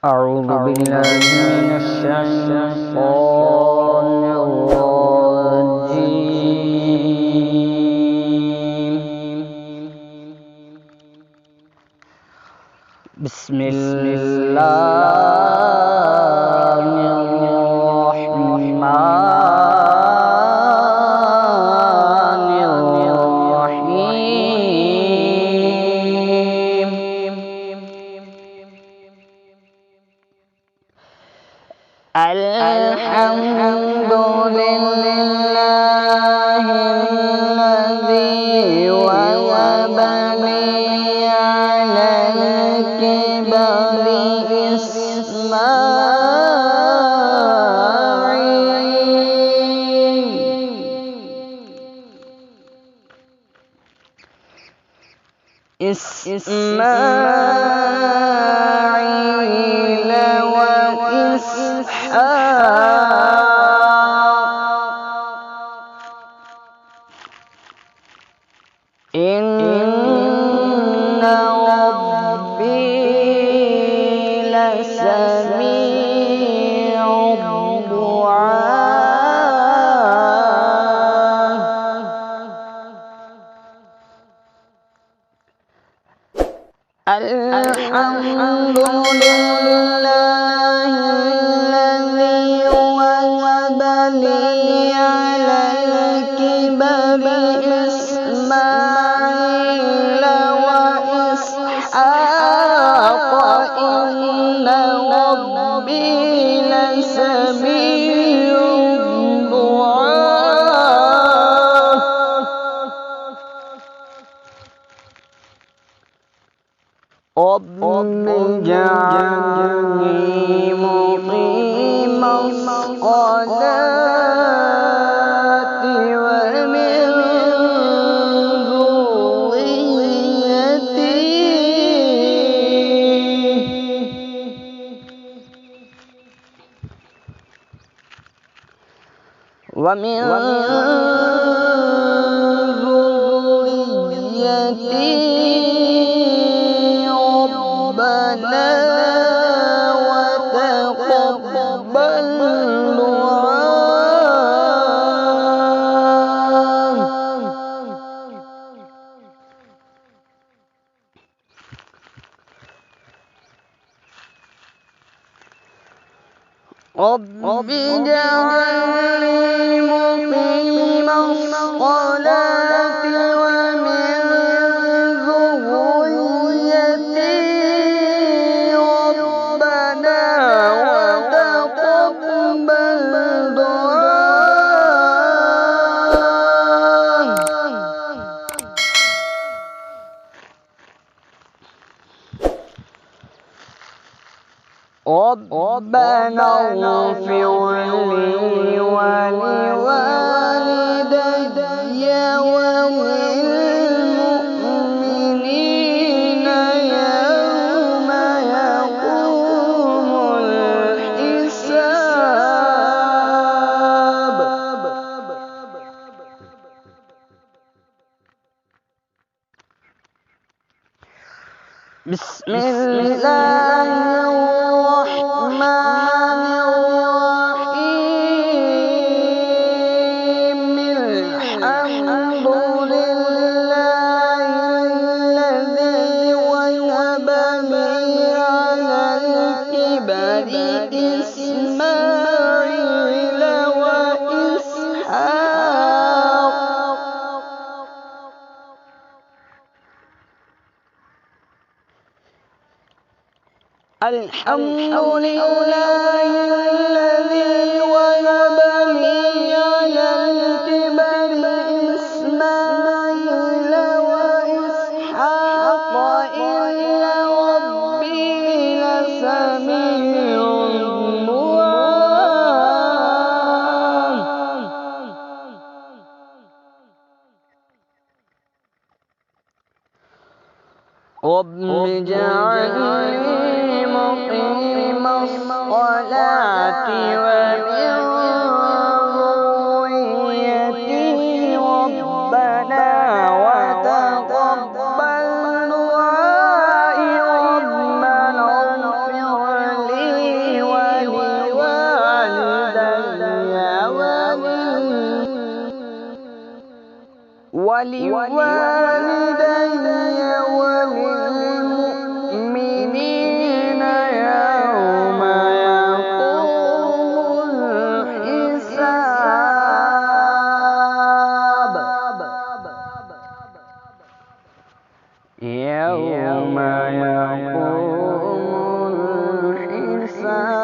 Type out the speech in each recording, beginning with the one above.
أعوذ بالله من الشيطان الرجيم. بسم الله الرحمن الرحيم. الحمد لله الذي وهب لي على الكبر إسماعيل وإسحاق إن ربي لسميع الدعاء. الحمد لله الذي وهب لي على الكبر إسماعيل وإسحاق إن ربي لسميع الدعاء. رب اجعلني مقيم الصلاة ومن ذريتي ربنا وتقبل دعاء. رب اجعلني مقيم الصلاة ومن ذريتي ربنا وتقبل دعاء. ربنا اغفر لي ولوالدي وللمؤمنين يوم يقوم الحساب. بسم الله الرحمن الرحيم. الحمد لله الذي وهب لي على الكبر إسماعيل وإسحاق الحمد لله الذي وهب لي على الكبر إسماعيل وإسحاق إن ربي لسميع الدعاء. رب اجعلني مقيم الصلاة ومن ذريتي ربنا وتقبل دعائي. ربنا اغفر لي ولوالدي وللمؤمنين يوم يقوم الحساب يوم يقوم الحساب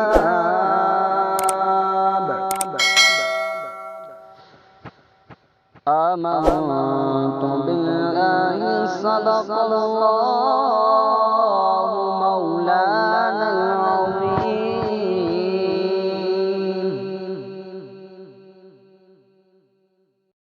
آمنت بالله صدق الله